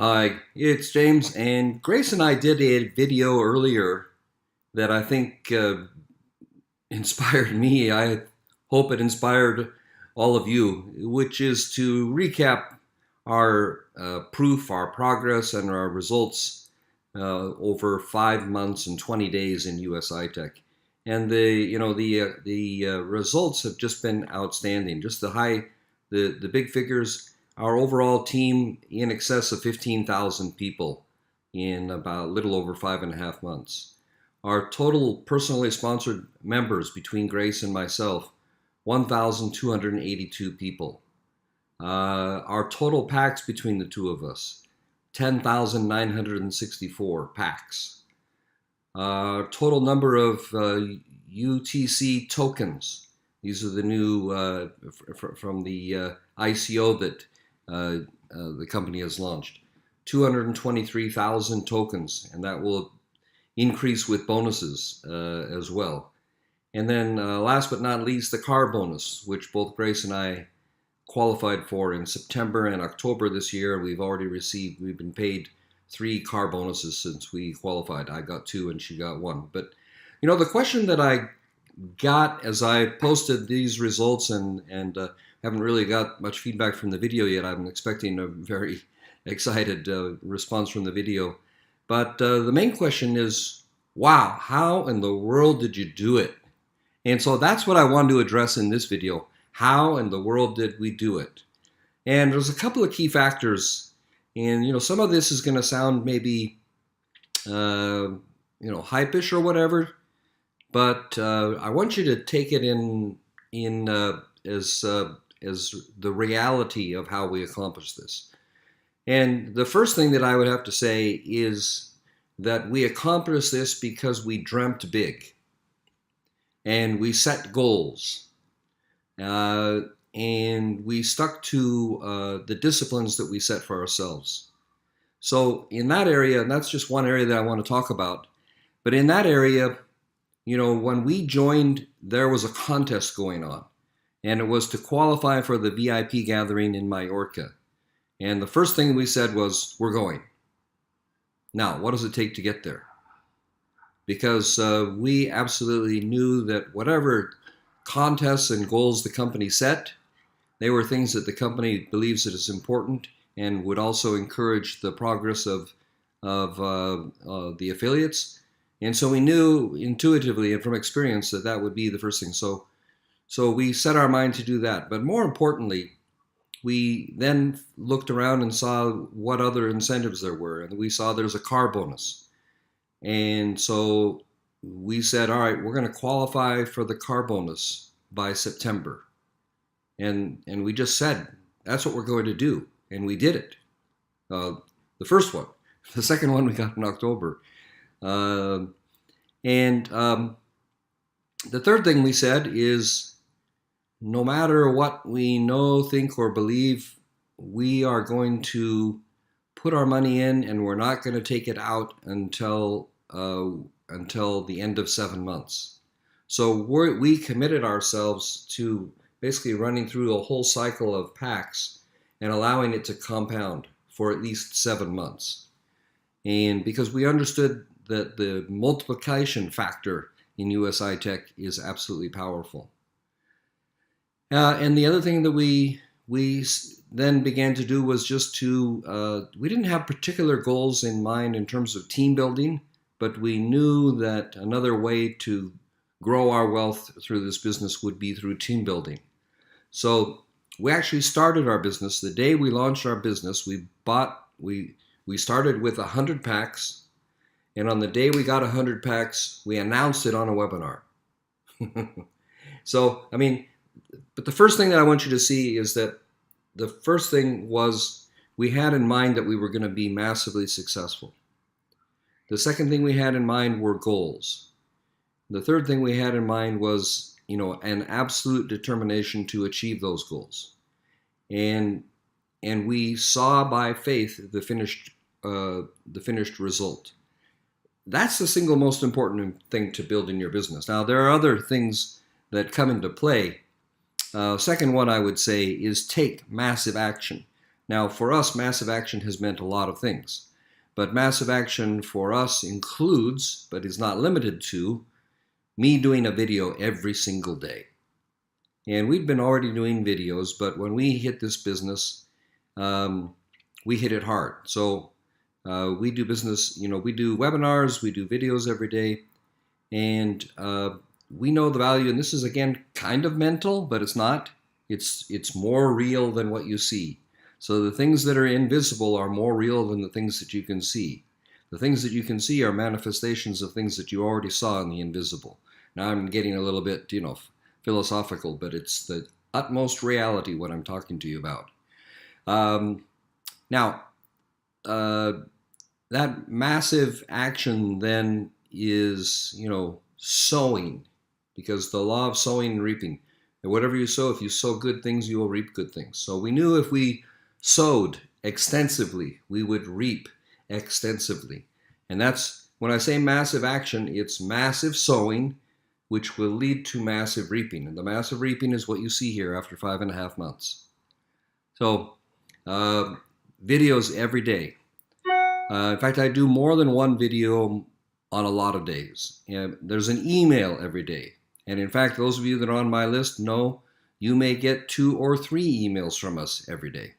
Hi, it's James, and Grace and I did a video earlier that I think inspired me. I hope it inspired all of you, which is to recap our proof, our progress, and our results over 5 months and 20 days in US iTech. And the results have just been outstanding. Just the big figures. Our overall team in excess of 15,000 people in about a little over 5.5 months. Our total personally sponsored members between Grace and myself, 1,282 people. Our total packs between the two of us, 10,964 packs. Total number of UTC tokens. These are the new from the ICO that the company has launched. 223,000 tokens, and that will increase with bonuses as well. And then last but not least, the car bonus, which both Grace and I qualified for in September and October this year. We've been paid 3 car bonuses since we qualified. I got 2 and she got 1. But the question that I got as I posted these results and haven't really got much feedback from the video yet. I'm expecting a very excited response from the video. But the main question is, wow, how in the world did you do it? And so that's what I wanted to address in this video. How in the world did we do it? And there's a couple of key factors. And, some of this is going to sound maybe, hypish or whatever. But I want you to take it as the reality of how we accomplished this. And the first thing that I would have to say is that we accomplished this because we dreamt big and we set goals and we stuck to the disciplines that we set for ourselves. So in that area, and that's just one area that I want to talk about, but in that area, when we joined, there was a contest going on, and it was to qualify for the VIP gathering in Mallorca. And the first thing we said was, we're going. Now, what does it take to get there? Because we absolutely knew that whatever contests and goals the company set, they were things that the company believes that is important and would also encourage the progress of the affiliates. And so we knew intuitively and from experience that that would be the first thing. So we set our mind to do that. But more importantly, we then looked around and saw what other incentives there were. And we saw there's a car bonus. And so we said, all right, we're going to qualify for the car bonus by September. And we just said, that's what we're going to do. And we did it. The first one. The second one we got in October. The third thing we said is, no matter what we know, think, or believe, we are going to put our money in, and we're not going to take it out until the end of 7 months. So we committed ourselves to basically running through a whole cycle of packs and allowing it to compound for at least 7 months. And because we understood that the multiplication factor in US iTech is absolutely powerful. And the other thing that we then began to do was just we didn't have particular goals in mind in terms of team building, but we knew that another way to grow our wealth through this business would be through team building. So we actually started our business. The day we launched our business, we started with 100 packs. And on the day we got 100 packs, we announced it on a webinar. But the first thing that I want you to see is that the first thing was we had in mind that we were going to be massively successful. The second thing we had in mind were goals. The third thing we had in mind was, an absolute determination to achieve those goals. And we saw by faith the finished result. That's the single most important thing to build in your business. Now, there are other things that come into play. Second one I would say is take massive action. Now, for us, massive action has meant a lot of things. But massive action for us includes, but is not limited to, me doing a video every single day. And we've been already doing videos, but when we hit this business, we hit it hard. So we do business, we do webinars, we do videos every day, and we know the value. And this is, again, kind of mental, but it's not. It's more real than what you see. So the things that are invisible are more real than the things that you can see. The things that you can see are manifestations of things that you already saw in the invisible. Now I'm getting a little bit, philosophical, but it's the utmost reality what I'm talking to you about. Now, that massive action then is, sowing, because the law of sowing and reaping. And whatever you sow, if you sow good things, you will reap good things. So we knew if we sowed extensively, we would reap extensively. And that's, when I say massive action, it's massive sowing, which will lead to massive reaping. And the massive reaping is what you see here after 5.5 months. So, videos every day. In fact, I do more than one video on a lot of days. And there's an email every day. And in fact, those of you that are on my list know you may get 2 or 3 emails from us every day.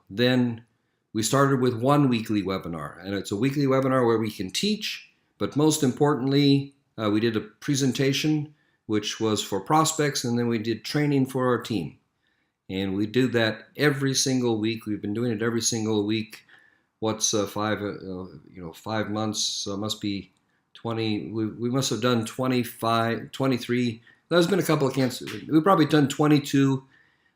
Then we started with one weekly webinar, and it's a weekly webinar where we can teach, but most importantly, we did a presentation which was for prospects, and then we did training for our team. And we do that every single week. We've been doing it every single week. What's 5 months? So it must be 20. We must have done 25, 23. There's been a couple of cancels. We've probably done 22,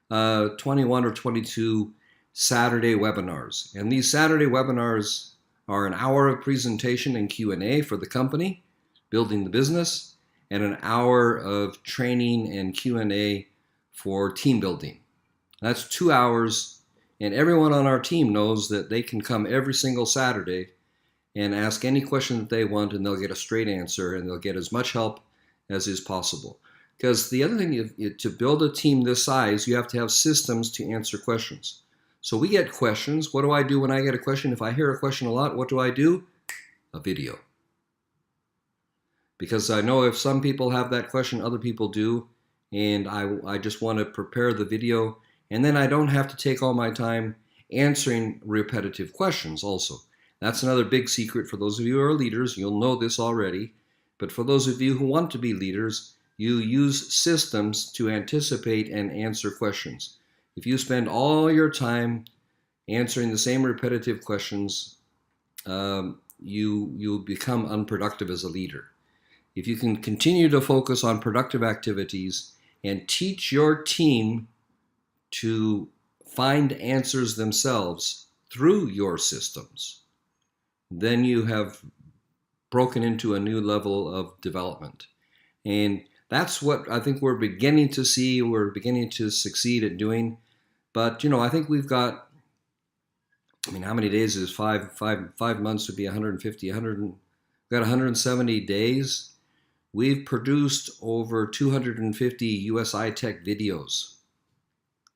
21 or 22 Saturday webinars. And these Saturday webinars are an hour of presentation and Q&A for the company, building the business, and an hour of training and Q&A for team building. That's 2 hours, and everyone on our team knows that they can come every single Saturday and ask any question that they want, and they'll get a straight answer, and they'll get as much help as is possible. Because the other thing, to build a team this size, you have to have systems to answer questions. So we get questions. What do I do when I get a question? If I hear a question a lot, what do I do? A video. Because I know if some people have that question, other people do, and I just want to prepare the video, and then I don't have to take all my time answering repetitive questions also. That's another big secret for those of you who are leaders. You'll know this already. But for those of you who want to be leaders, you use systems to anticipate and answer questions. If you spend all your time answering the same repetitive questions, you become unproductive as a leader. If you can continue to focus on productive activities and teach your team to find answers themselves through your systems, then you have broken into a new level of development. And that's what I think we're beginning to see, we're beginning to succeed at doing. But, I think we've got, how many days is 5 months would be 150, we've got 170 days. We've produced over 250 USI Tech videos.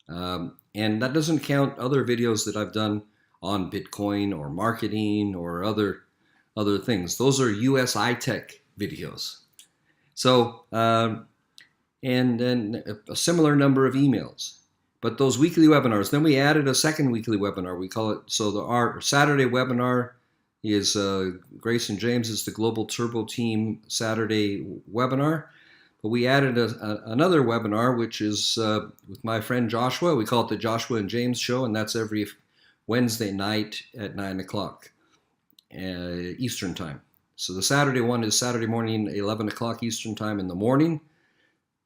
And that doesn't count other videos that I've done on Bitcoin or marketing or other things. Those are USI Tech videos. So, and then a similar number of emails. But those weekly webinars, then we added a second weekly webinar. We call it, our Saturday webinar is Grace and James is the Global Turbo Team Saturday webinar. But we added another webinar, which is with my friend Joshua. We call it the Joshua and James Show, and that's every Wednesday night at 9 o'clock Eastern Time. So the Saturday one is Saturday morning, 11 o'clock Eastern Time in the morning.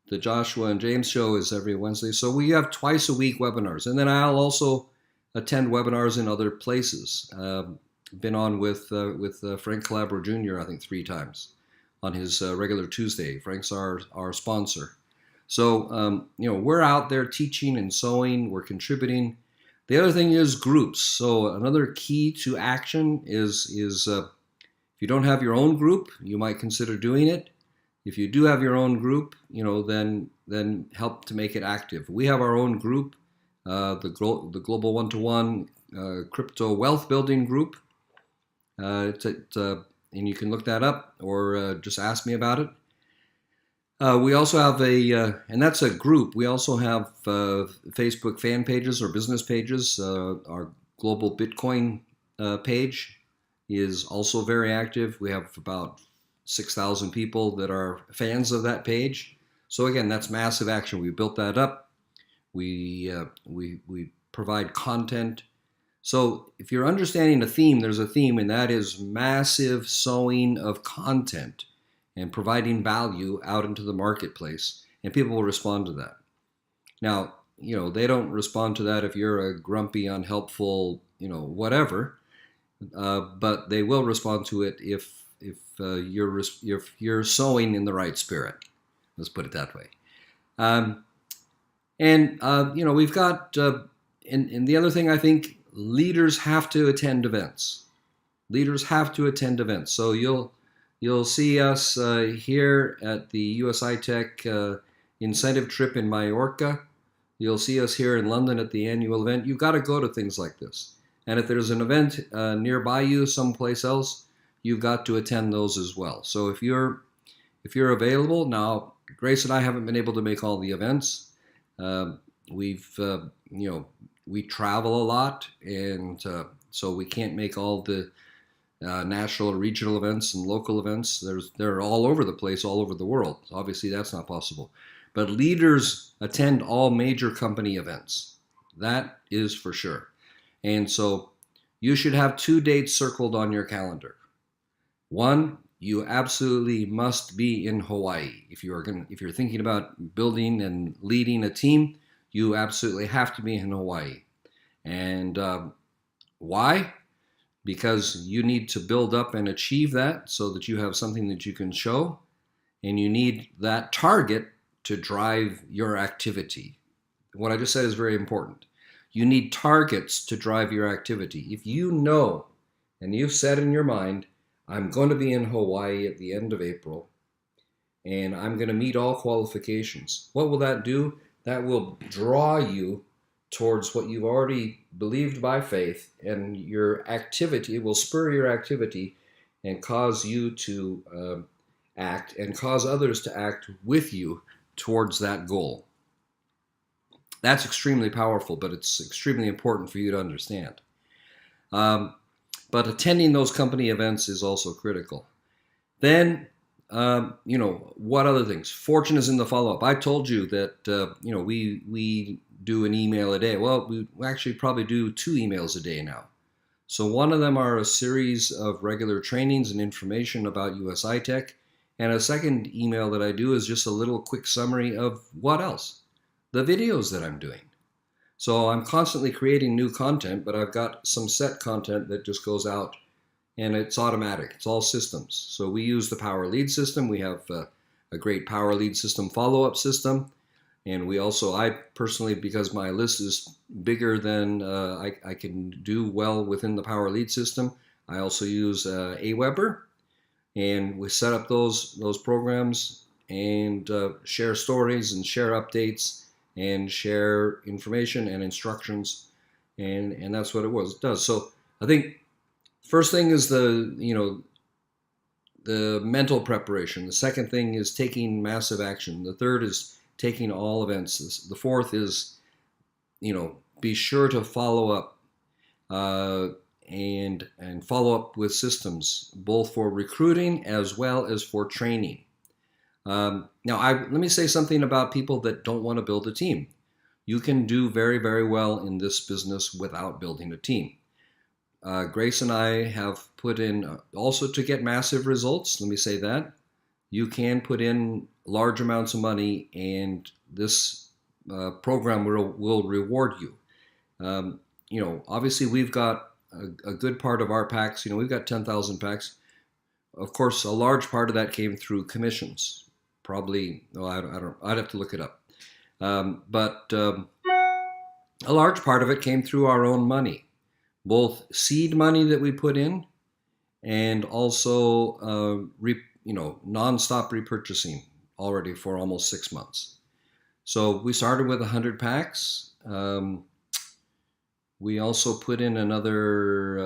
The Joshua and James Show is every Wednesday. So we have twice a week webinars. And then I'll also attend webinars in other places. Been on with Frank Calabro Jr., I think 3 times on his regular Tuesday. Frank's our sponsor. So, we're out there teaching and sowing. We're contributing. The other thing is groups. So another key to action is if you don't have your own group, you might consider doing it. If you do have your own group, then then help to make it active. We have our own group, the Global One-to-One Crypto Wealth Building Group. And you can look that up or just ask me about it. We also have and that's a group. We also have Facebook fan pages or business pages. Our Global Bitcoin page is also very active. We have about 6,000 people that are fans of that page. So again, that's massive action. We built that up. We provide content. So if you're understanding a theme, there's a theme, and that is massive sowing of content and providing value out into the marketplace, and people will respond to that. Now, they don't respond to that if you're a grumpy, unhelpful, whatever, but they will respond to it if you're sowing in the right spirit. Let's put it that way. We've got, and the other thing I think, leaders have to attend events. Leaders have to attend events. So you'll see us here at the USI Tech incentive trip in Mallorca. You'll see us here in London at the annual event. You've got to go to things like this. And if there's an event nearby you, someplace else, you've got to attend those as well. So if you're available now, Grace and I haven't been able to make all the events. We travel a lot, and so we can't make all the national or regional events and local events. They're all over the place, all over the world. Obviously, that's not possible. But leaders attend all major company events. That is for sure. And so you should have 2 dates circled on your calendar. One, you absolutely must be in Hawaii. If you're thinking about building and leading a team, you absolutely have to be in Hawaii. And why? Because you need to build up and achieve that so that you have something that you can show. And you need that target to drive your activity. What I just said is very important. You need targets to drive your activity. If you know, and you've said in your mind, I'm going to be in Hawaii at the end of April, and I'm going to meet all qualifications. What will that do? That will draw you towards what you've already believed by faith, and your activity will spur your activity and cause you to act and cause others to act with you towards that goal. That's extremely powerful, but it's extremely important for you to understand. But attending those company events is also critical. Then, what other things? Fortune is in the follow-up. I told you that, we do an email a day. Well, we actually probably do 2 emails a day now. So one of them are a series of regular trainings and information about USI Tech. And a second email that I do is just a little quick summary of what else? The videos that I'm doing. So I'm constantly creating new content, but I've got some set content that just goes out, and it's automatic. It's all systems. So we use the Power Lead system. We have a great Power Lead system follow-up system. And we also, I personally, because my list is bigger than I can do well within the Power Lead system, I also use Aweber. And we set up those programs and share stories and share updates and share information and instructions, and that's what it does. So I think first thing is the mental preparation. The second thing is taking massive action. The third is taking all events. The fourth is, be sure to follow up and follow up with systems, both for recruiting as well as for training. Let me say something about people that don't want to build a team. You can do very, very well in this business without building a team. Grace and I have put in, also to get massive results, let me say that, you can put in large amounts of money, and this program will reward you. Obviously we've got a good part of our packs, we've got 10,000 packs. Of course, a large part of that came through commissions. Probably, I'd have to look it up. But a large part of it came through our own money, both seed money that we put in and also, nonstop repurchasing already for almost 6 months. So we started with 100 packs. We also put in another,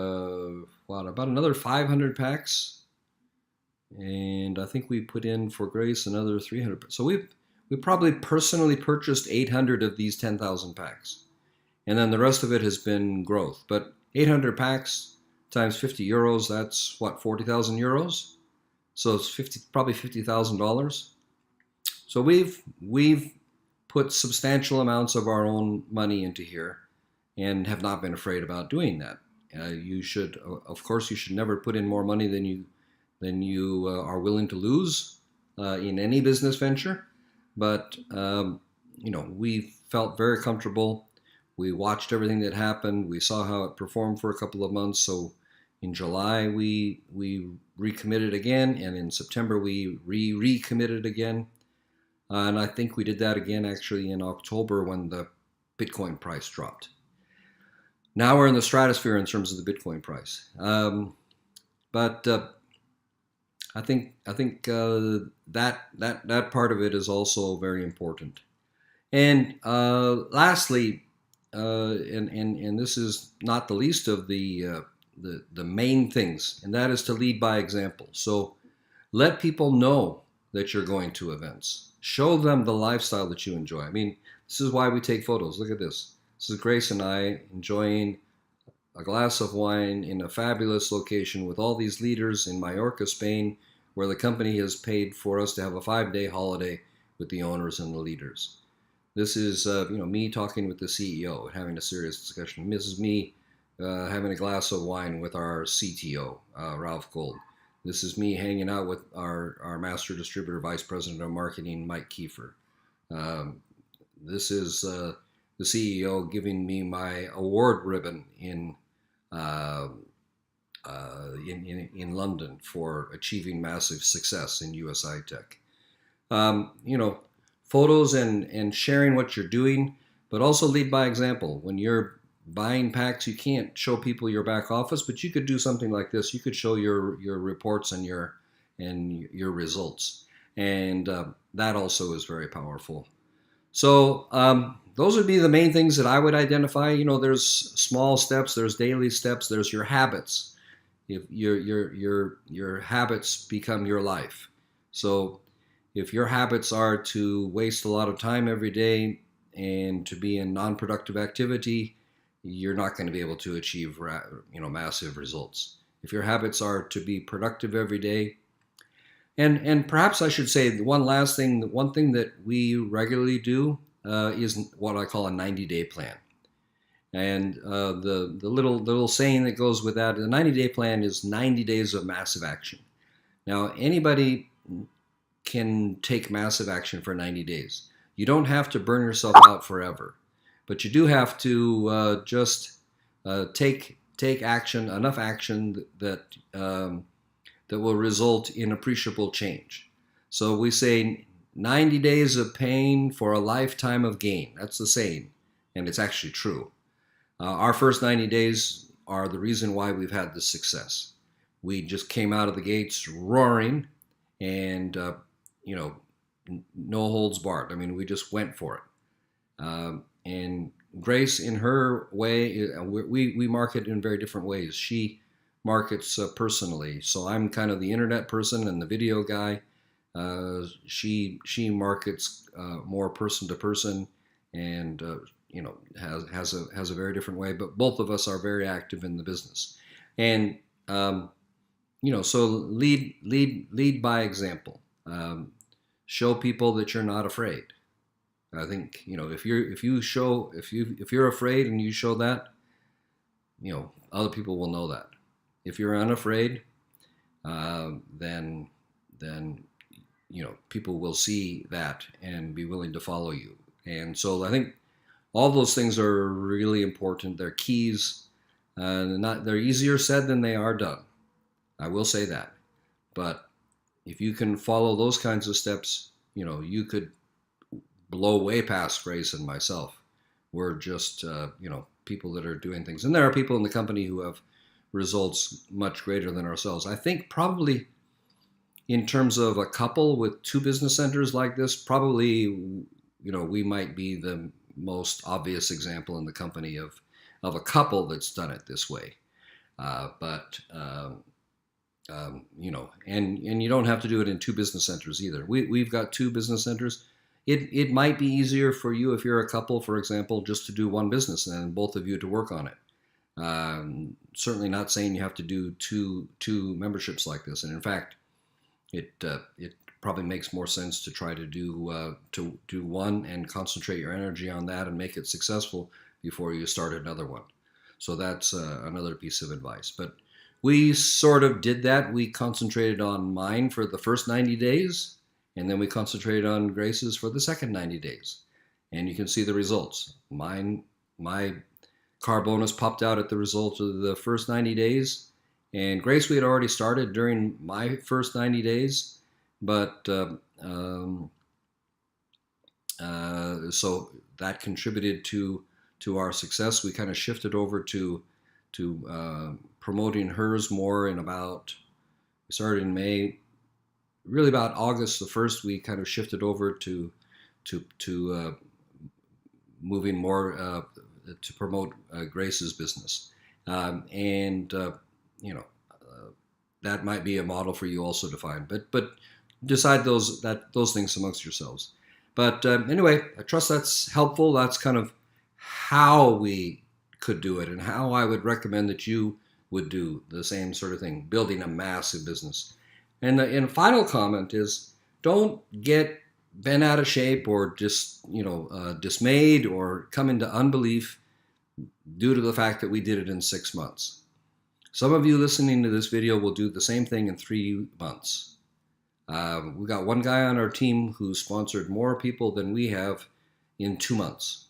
about another 500 packs, and I think we put in for Grace another 300. So we probably personally purchased 800 of these 10,000 packs, and then the rest of it has been growth. But 800 packs times 50 euros, that's what, 40,000 euros. So it's probably $50,000. So we've put substantial amounts of our own money into here, and have not been afraid about doing that. You should, of course, you should never put in more money than you are willing to lose in any business venture. But we felt very comfortable. We watched everything that happened. We saw how it performed for a couple of months. So in July we recommitted again, and in September we recommitted again. And I think we did that again actually in October when the Bitcoin price dropped. Now we're in the stratosphere in terms of the Bitcoin price. But I think that part of it is also very important. And lastly, and this is not the least of the main things, and that is to lead by example. So let people know that you're going to events. Show them the lifestyle that you enjoy. I mean, this is why we take photos. Look at this. This is Grace and I enjoying a glass of wine in a fabulous location with all these leaders in Mallorca, Spain, where the company has paid for us to have a 5-day holiday with the owners and the leaders. This is me talking with the CEO, having a serious discussion. This is me having a glass of wine with our CTO, Ralph Gold. This is me hanging out with our master distributor, vice president of marketing, Mike Kiefer. This is the CEO giving me my award ribbon in London for achieving massive success in USI Tech. Photos and sharing what you're doing, but also lead by example. When you're buying packs, you can't show people your back office, but you could do something like this. You could show your reports and your results, and that also is very powerful. So those would be the main things that I would identify. There's small steps, there's daily steps, there's your habits. If your habits become your life. So if your habits are to waste a lot of time every day and to be in non-productive activity, you're not going to be able to achieve massive results. If your habits are to be productive every day, and perhaps I should say one last thing. One thing that we regularly do is what I call a 90-day plan. And the little saying that goes with that, the 90-day plan is 90 days of massive action. Now, anybody can take massive action for 90 days. You don't have to burn yourself out forever, but you do have to just take action, enough action that will result in appreciable change. So we say 90 days of pain for a lifetime of gain. That's the saying, and it's actually true. Our first 90 days are the reason why we've had this success. We just came out of the gates roaring, and no holds barred. I mean, we just went for it. And Grace, in her way, we market in very different ways. She markets personally, so I'm kind of the internet person and the video guy. She markets more person to person, and has a very different way. But both of us are very active in the business, and so lead by example. Show people that you're not afraid. I think if you're afraid and you show that, other people will know that. If you're unafraid, then people will see that and be willing to follow you. And so I think all those things are really important. They're keys. They're easier said than they are done. I will say that. But if you can follow those kinds of steps, you could blow way past Grace and myself. We're just, people that are doing things. And there are people in the company who have results much greater than ourselves. I think probably in terms of a couple with two business centers like this, probably we might be the most obvious example in the company of a couple that's done it this way. But and you don't have to do it in two business centers either. We've got two business centers. It might be easier for you if you're a couple, for example, just to do one business and then both of you to work on it. Certainly not saying you have to do two memberships like this. And in fact, it probably makes more sense to try to do one and concentrate your energy on that and make it successful before you start another one. So that's another piece of advice. But we sort of did that. We concentrated on mine for the first 90 days, and then we concentrated on Grace's for the second 90 days. And you can see the results. My car bonus popped out at the result of the first 90 days. And Grace, we had already started during my first 90 days. But so that contributed to our success. We kind of shifted over to promoting hers more we started in May, really about August the 1st, we kind of shifted over to moving more to promote Grace's business. That might be a model for you also to find, but decide those things amongst yourselves. But anyway, I trust that's helpful. That's kind of how we could do it and how I would recommend that you would do the same sort of thing, building a massive business. And the final comment is, don't get bent out of shape or just dismayed or come into unbelief due to the fact that we did it in 6 months. Some of you listening to this video will do the same thing in 3 months. We got one guy on our team who sponsored more people than we have in 2 months.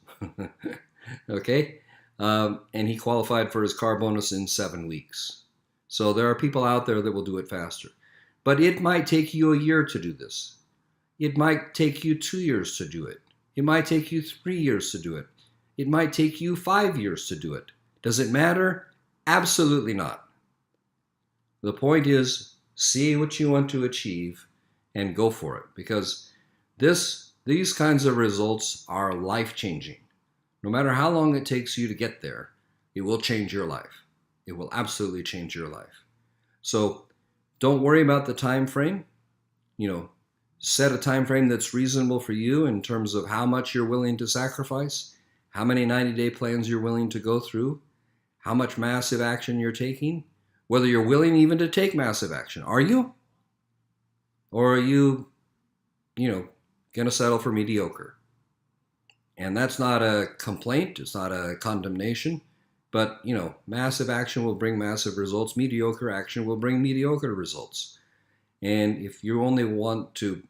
Okay? And he qualified for his car bonus in 7 weeks. So there are people out there that will do it faster. But it might take you a year to do this. It might take you 2 years to do it. It might take you 3 years to do it. It might take you 5 years to do it. Does it matter? Absolutely not. The point is, see what you want to achieve and go for it, because these kinds of results are life-changing. No matter how long it takes you to get there, it will change your life. It will absolutely change your life. So don't worry about the time frame. Set a time frame that's reasonable for you in terms of how much you're willing to sacrifice, how many 90-day plans you're willing to go through, how much massive action you're taking, whether you're willing even to take massive action. Are you? Or are you, going to settle for mediocre? And that's not a complaint. It's not a condemnation. But, massive action will bring massive results. Mediocre action will bring mediocre results. And if you only want to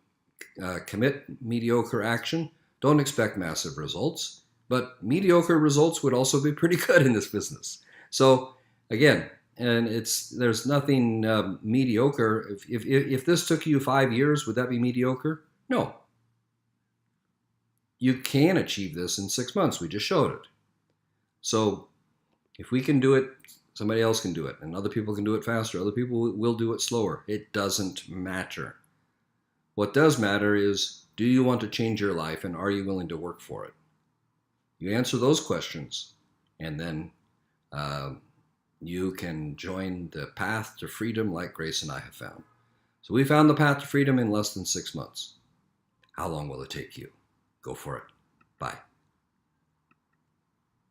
commit mediocre action, don't expect massive results. But mediocre results would also be pretty good in this business. So, again, and there's nothing mediocre. If this took you 5 years, would that be mediocre? No. You can achieve this in 6 months. We just showed it. So if we can do it, somebody else can do it. And other people can do it faster. Other people will do it slower. It doesn't matter. What does matter is, do you want to change your life, and are you willing to work for it? You answer those questions, and then you can join the path to freedom like Grace and I have found. So we found the path to freedom in less than 6 months. How long will it take you? Go for it. Bye.